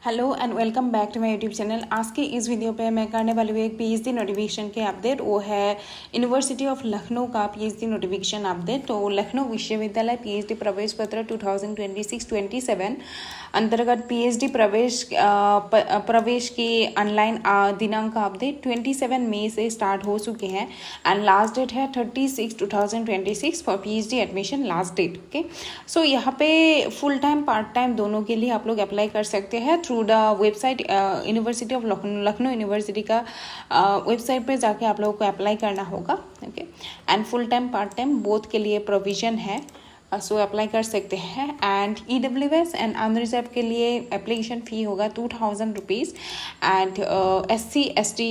Hello and welcome back to my YouTube channel. आज के इस वीडियो पे मैं करने वाली हूँ एक पीएचडी नोटिफिकेशन के अपडेट। वो है यूनिवर्सिटी ऑफ लखनऊ का पीएचडी नोटिफिकेशन अपडेट। तो लखनऊ विश्वविद्यालय पीएचडी प्रवेश पत्र 2026-27 अंतर्गत पीएचडी प्रवेश की ऑनलाइन दिनांक का अपडेट 27 मई से स्टार्ट हो चुके हैं एंड लास्ट डेट है 30/6/2026 for PhD admission last date. Okay, so यहाँ पे फुल टाइम पार्ट टाइम दोनों के लिए आप लोग अप्लाई कर सकते हैं through the website university of Lucknow university का वेबसाइट पे जाके आप लोगों को अप्लाई करना होगा। Okay, and full time part time both के लिए प्रोविजन है, सो अप्लाई कर सकते हैं। एंड EWS एंड अनरिजर्व के लिए एप्लीकेशन फ़ी होगा 2000 रुपीज़ एंड SC/ST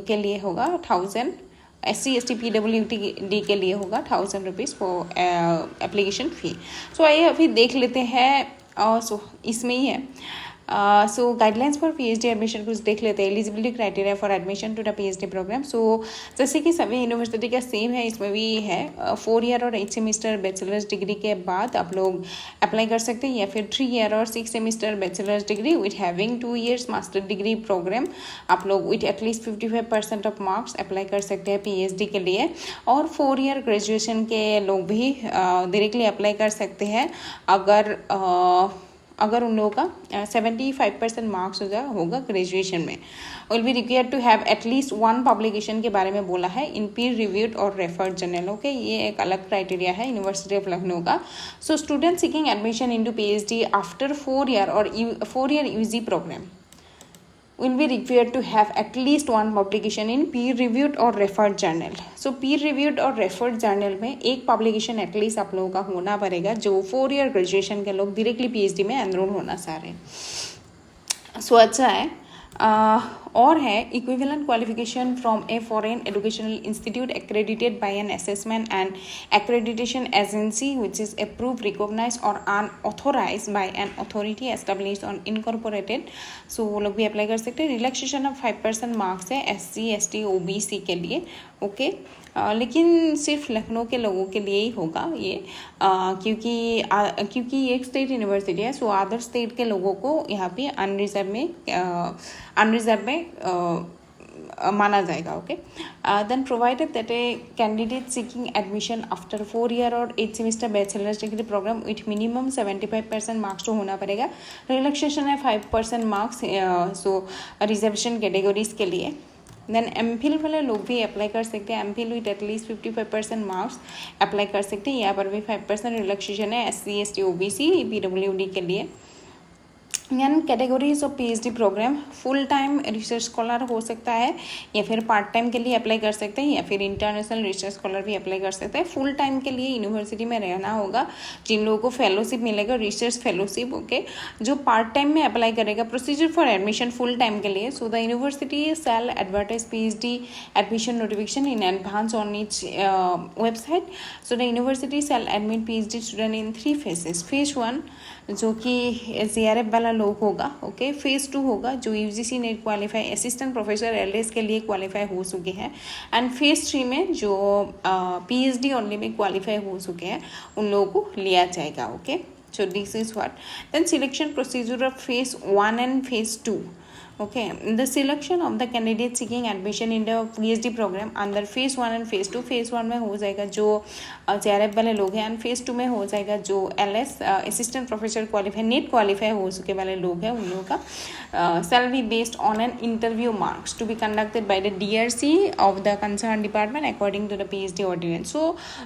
के लिए होगा 1000, SC/ST PWD के लिए होगा 1000 rupees for application fee. So आइए अभी देख लेते हैं। सो इसमें ही है so guidelines for PhD admission कुछ देख लेते हैं। Eligibility criteria for admission to the PhD programme. So जैसे कि सभी यूनिवर्सिटी का सेम है, इसमें भी है 4 ईयर और 8 सेमेस्टर बैचलर्स डिग्री के बाद आप लोग अप्लाई कर सकते हैं, या फिर 3 ईयर और 6 semester bachelors degree with having 2 years master degree program आप लोग with at least 55% of marks apply कर सकते हैं पीएचडी के लिए। और 4 ईयर ग्रेजुएशन के लोग भी डायरेक्टली अप्लाई कर सकते हैं अगर उन लोगों का 75% मार्क्स होगा ग्रेजुएशन में। Will be required to have at least 1 publication के बारे में बोला है इन पीर रिव्यूड और रेफर्ड जर्नल। ओके, ये एक अलग क्राइटेरिया है यूनिवर्सिटी ऑफ लखनऊ का। So student seeking admission into PhD after 4 year और 4 year UG program will be required to have at least 1 publication in peer reviewed और referred journal. So peer reviewed और referred journal में एक publication at least आप लोगों का होना पड़ेगा जो 4 ईयर ग्रेजुएशन के लोग डायरेक्टली पीएचडी में एनरोल होना चाह रहे हैं। सो अच्छा है। और है equivalent qualification from a foreign educational institute accredited by an assessment and accreditation agency which is approve recognise और unauthorise by an authority established और इनकॉर्पोरेटेड। सो वो लोग भी अप्लाई कर सकते हैं। रिलैक्सेशन ऑफ 5% मार्क्स है SC ST OBC के लिए। ओके, लेकिन सिर्फ लखनऊ के लोगों के लिए ही होगा ये, क्योंकि ये एक स्टेट यूनिवर्सिटी है। सो अदर स्टेट के लोगों को यहाँ पे अनरिजर्व में माना जाएगा। Okay, then provided that a candidate seeking admission after 4 year और 8 semester bachelors degree program with minimum 75% marks तो होना पड़ेगा। रिलैक्सेशन है 5% मार्क्स सो रिजर्वेशन कैटेगरीज के लिए। देन एमफिल वाले लोग भी अप्लाई कर सकते हैं। MPhil with at least 55% marks apply कर सकते हैं। यहाँ पर भी 5% रिलैक्सेशन है SC ST OBC PWD के लिए। यानी categories of PhD program full time research scholar हो सकता है, या फिर पार्ट टाइम के लिए अप्लाई कर सकते हैं, या फिर इंटरनेशनल रिसर्च स्कॉलर भी अप्लाई कर सकते हैं। फुल टाइम के लिए यूनिवर्सिटी में रहना होगा जिन लोगों को फेलोशिप मिलेगा, रिसर्च फेलोशिप। ओके, जो पार्ट टाइम में अप्लाई करेगा procedure for admission full time के लिए। So the university shall advertise PhD admission notification in advance on its website. So the university shall admit PhD student in 3 phases। Phase 1 जो कि CRF वाला लोग होगा। Okay, phase 2 होगा जो UGC net qualify assistant professor LS के लिए qualify हो चुके हैं। एंड फेज 3 में जो PhD ओनली में क्वालिफाई हो चुके हैं उन लोगों को लिया जाएगा। Okay, so this is what then selection procedure of phase 1 and phase 2। Okay, the selection of the candidate seeking admission in the PhD program under phase 1 and phase 2। phase 1 में हो जाएगा जो JRF वाले लोग हैं, एंड phase 2 में हो जाएगा जो LS assistant professor qualify net qualify हो चुके वाले लोग हैं उन लोगों का। shall be based on an interview marks to be conducted by the DRC of the concerned department according to the PhD ordinance। so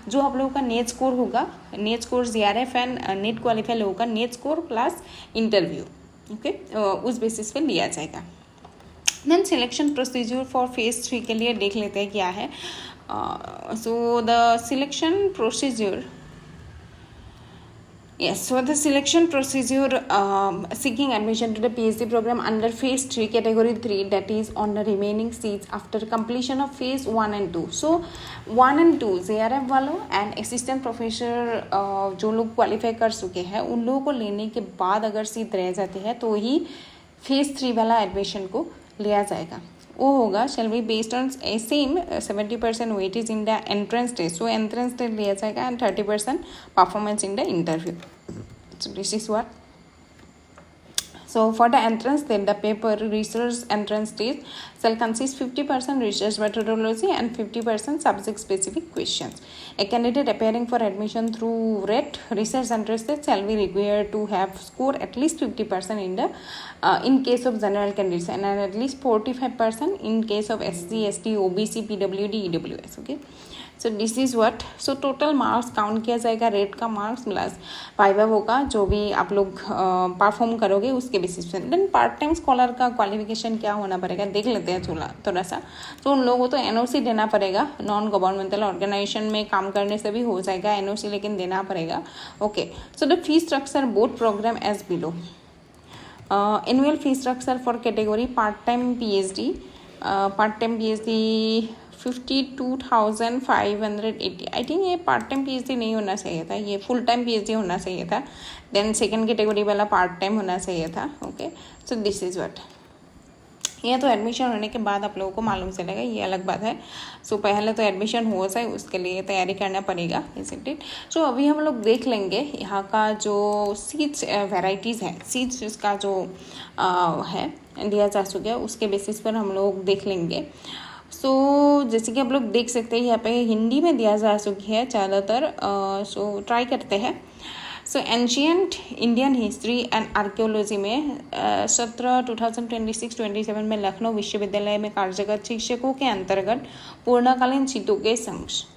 जो आप लोगों का नेट स्कोर होगा, NET score JRF and NET qualify लोगों का NET score plus interview, okay, उस basis पे लिया जाएगा। Then selection procedure for phase 3 के लिए देख लेते हैं क्या है। So the selection procedure the selection procedure seeking admission to the PhD program under phase 3 category 3, that is on the remaining seats after completion of phase 1 and 2। so 1 and 2 JRF वालों and assistant professor जो लोग qualify कर चुके हैं उन लोगों को लेने के बाद अगर सीट रह जाती है तो ही फेज 3 वाला एडमिशन को लिया जाएगा। वो होगा shall be based on a same 70% weightage in the entrance test। so entrance test लिया जाएगा and 30% performance in the interview। so this is what So for the entrance, then the paper research entrance test shall consist 50% research methodology and 50% subject specific questions. A candidate appearing for admission through RET research entrance test shall be required to have scored at least 50% in the in case of general candidates and at least 45% in case of SC, ST, OBC, PWD, EWS. Okay. So this is what. So total marks count किया जाएगा, rate का marks plus viva होगा, जो भी आप लोग perform करोगे उसके बेसिस पे. देन पार्ट टाइम स्कॉलर का क्वालिफिकेशन क्या होना पड़ेगा देख लेते हैं थोड़ा सा. तो उन लोगों को तो एनओसी देना पड़ेगा. नॉन गवर्नमेंटल ऑर्गेनाइजेशन में काम करने से भी हो जाएगा एनओसी, लेकिन देना पड़ेगा. Okay. So the fee structure both program as below. Annual fee structure for category part time PhD. Part time PhD 52,580. I think ये पार्ट टाइम PhD नहीं होना चाहिए था, ये फुल टाइम PhD होना चाहिए था. देन सेकेंड कैटेगरी वाला पार्ट टाइम होना चाहिए था. Okay. So this is what. ये तो एडमिशन होने के बाद आप लोगों को मालूम चलेगा, ये अलग बात है. सो पहले तो एडमिशन हो जाए, उसके लिए तैयारी करना पड़ेगा, इज़न्ट इट. सो अभी हम लोग देख लेंगे यहाँ का जो सीट्स वेराइटीज़ है, सीट्स इसका जो है दिया जा चुका है उसके बेसिस पर हम लोग देख लेंगे. सो जैसे कि आप लोग देख सकते हैं यहाँ पे हिंदी में दिया जा चुकी है ज़्यादातर. सो ट्राई करते हैं. So ancient Indian history and archaeology में 2026-27 में लखनऊ विश्वविद्यालय में कार्यरत शिक्षकों के अंतर्गत पूर्णकालीन सीटों के संख्या.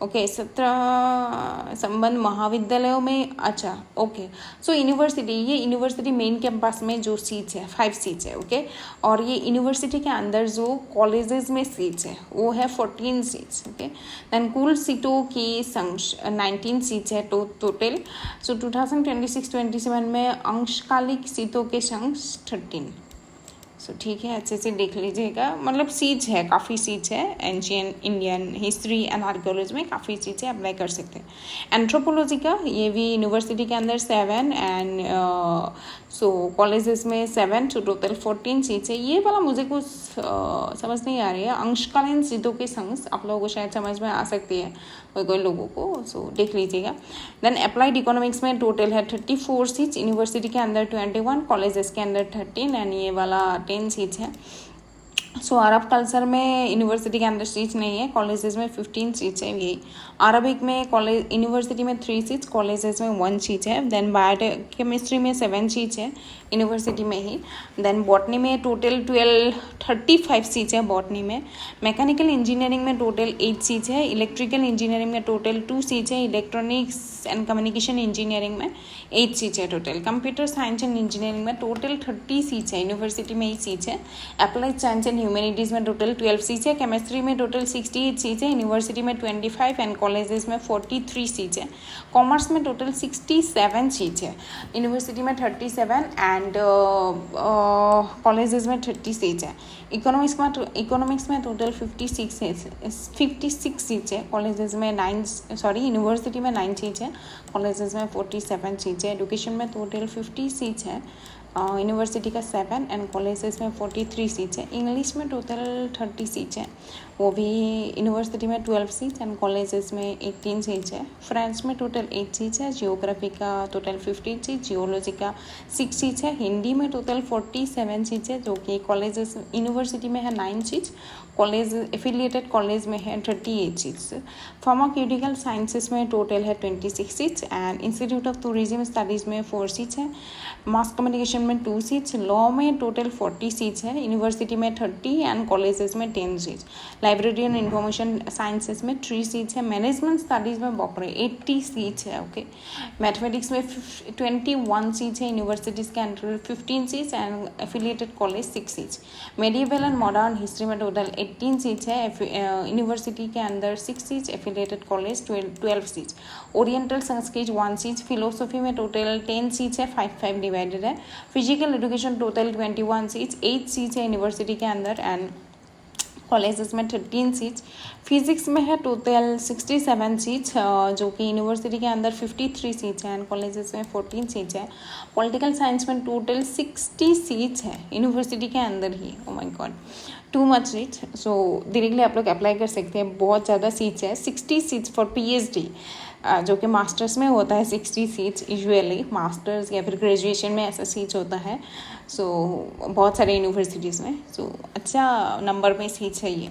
ओके. 17 संबंध महाविद्यालयों में. अच्छा. ओके. सो यूनिवर्सिटी, ये यूनिवर्सिटी मेन कैंपस में जो सीट्स है 5 सीट्स है. ओके. और ये यूनिवर्सिटी के अंदर जो कॉलेजेस में सीट्स है वो है 14 सीट्स. ओके. देन कुल सीटों की संख्या 19 सीट्स है टोटल. सो 2026-27 में अंशकालिक सीटों के संख्या 13. सो ठीक है, अच्छे से देख लीजिएगा. मतलब सीट्स है, काफ़ी सीट्स है. Ancient Indian history and archaeology में काफ़ी सीट्स है, अप्लाई कर सकते हैं. एंथ्रोपोलॉजी का ये भी यूनिवर्सिटी के अंदर 7 एंड सो कॉलेजेस में 7. सो टोटल 14 सीट्स है. ये वाला मुझे कुछ समझ नहीं आ रही है. अंशकालीन सीटों की संख्या आप लोगों को शायद समझ में आ सकती है कोई लोगों को. सो देख लीजिएगा. देन अप्लाइड इकोनॉमिक्स में टोटल है 34 सीट्स. यूनिवर्सिटी के अंदर 21, कॉलेजेस के अंदर 13 एंड ये वाला 10 सीट्स हैं. सो अरब कल्चर में यूनिवर्सिटी के अंदर सीट्स नहीं है, कॉलेजेस में 15 सीट्स है. यही अरबिक में कॉलेज यूनिवर्सिटी में 3 सीट्स, कॉलेजेस में 1 सीट है. देन बायोकेमिस्ट्री में 7 सीट्स है यूनिवर्सिटी में ही. देन बॉटनी में टोटल 35 सीट्स है बॉटनी में. मैकेनिकल इंजीनियरिंग में टोटल 8 सीट्स है. इलेक्ट्रिकल इंजीनियरिंग में टोटल 2 सीट्स है. इलेक्ट्रॉनिक्स एंड कम्युनिकेशन इंजीनियरिंग में 8 सीट्स है total. Computer science and engineering में टोटल 30 सीट्स है, यूनिवर्सिटी में ही सीट्स है. अप्लाइड साइंस एंड ह्यूमैनिटीज़ में टोटल 12 सीट्स है. केमिस्ट्री में टोटल 68 सीट्स है, यूनिवर्सिटी में 25 एंड कॉलेजेस में 43 सीट्स है. कॉमर्स में टोटल 67 सीट्स है, यूनिवर्सिटी में 37 एंड कॉलेजेस में 30 सीट्स है. इकोनॉमिक्स में टोटल 56 सीट्स है, कॉलेजेस में यूनिवर्सिटी में 9 सीट्स है, कॉलेजेस में 47 सीट्स है. एजुकेशन में टोटल 50 सीट्स है, यूनिवर्सिटी का 7 एंड कॉलेजेस में 43 सीट्स है. इंग्लिश में टोटल 30 सीट्स है, वो भी यूनिवर्सिटी में 12 सीट्स एंड कॉलेजेस में 18 सीट्स है. फ्रेंच में टोटल 8 सीट्स है. जियोग्राफी का टोटल 15 सीट्स, जियोलॉजी का 6 सीट्स है. हिंदी में टोटल 47 सीट्स है, जो कि कॉलेजेस यूनिवर्सिटी में है 9 सीट्स, कॉलेज एफिलिएटेड कॉलेज में है 38 सीट्स. फार्मास्यूटिकल साइंसेस में टोटल है 26 seats and institute of tourism studies में 4 सीट्स है. मास कम्युनिकेशन में 2 सीट्स. लॉ में टोटल 40 सीट्स है, यूनिवर्सिटी में 30 एंड कॉलेजेस में 10 seats. Library and information sciences में 3 सीट्स है. मैनेजमेंट स्टडीज़ में बापरे 80 सीट्स है. ओके. मैथमेटिक्स में 21 सीट्स है, यूनिवर्सिटीज़ के अंदर 15 seats and affiliated college 6 seats. Medieval and modern history में टोटल 18 सीट्स है, यूनिवर्सिटी के अंदर 6 seats, affiliated college 12 seats. Oriental Sanskrit 1 seats. Philosophy में टोटल 10 सीट्स है, 5 डिवाइडेड है. Physical education total 21 seats, 8 seats है यूनिवर्सिटी के अंदर एंड कॉलेजेस में 13 सीट्स. फिजिक्स में है टोटल 67 सीट्स, जो कि यूनिवर्सिटी के अंदर 53 सीट्स हैं एंड कॉलेजेस में 14 सीट्स है. पॉलिटिकल साइंस में टोटल 60 सीट्स है, यूनिवर्सिटी के अंदर ही. Oh my god, too much seats. So directly आप लोग अप्लाई कर सकते हैं, बहुत ज़्यादा सीट्स है. 60 सीट्स फॉर PhD. जो कि मास्टर्स में होता है 60 सीट्स यूजुअली, मास्टर्स या फिर ग्रेजुएशन में ऐसा सीट्स होता है। सो बहुत सारे यूनिवर्सिटीज़ में सो अच्छा नंबर में सीट्स है ये।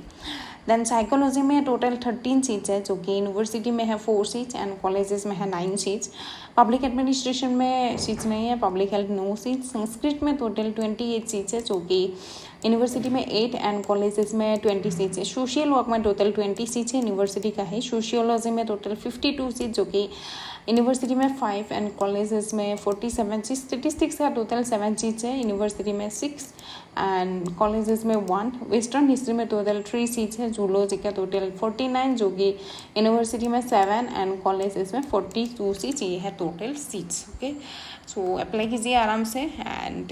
देन साइकोलॉजी में टोटल 13 सीट्स है, जो कि यूनिवर्सिटी में है 4 सीट्स एंड कॉलेजेस में है 9 सीट्स। पब्लिक एडमिनिस्ट्रेशन में सीट्स नहीं है, पब्लिक हेल्थ 9 सीट्स। संस्कृत में टोटल 28 सीट्स है, जो कि यूनिवर्सिटी में 8 एंड कॉलेजेस में 20 सीट्स है। सोशल वर्क में टोटल 20 सीट्स है, यूनिवर्सिटी का है। सोशियोलॉजी में टोटल 52 सीट्स, जो कि यूनिवर्सिटी में 5 एंड कॉलेजेस में 47 सीट्स। स्टेटिस्टिक्स का टोटल 7 सीट्स है, यूनिवर्सिटी में 6 एंड कॉलेजेस में 1। वेस्टर्न हिस्ट्री में टोटल 3 सीट्स है। जूलॉजी का टोटल 49, जो कि यूनिवर्सिटी में 7 एंड कॉलेजेस में 42 सीट्स। ये है total seats. Okay, so apply कीजिए आराम से and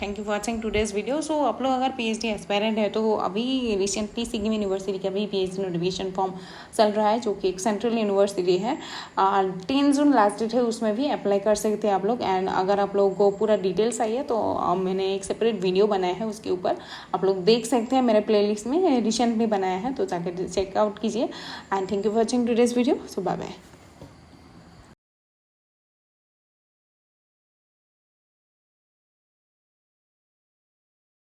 thank you for watching today's video. So आप लोग अगर पीएचडी एस्पायरेंट है तो अभी रिसेंटली सिक्किम यूनिवर्सिटी का भी पीएचडी नोटिफिकेशन फॉर्म चल रहा है, जो कि एक सेंट्रल यूनिवर्सिटी है। 10 जून लास्ट डेट है, उसमें भी अप्लाई कर सकते हैं आप लोग। एंड अगर आप लोगों को पूरा डिटेल्स चाहिए तो मैंने एक सेपरेट वीडियो बनाया है, उसके ऊपर आप लोग देख सकते हैं, मेरे प्लेलिस्ट में रिसेंटली बनाया है, तो जाकर चेकआउट कीजिए। And thank you for watching today's video. So bye bye.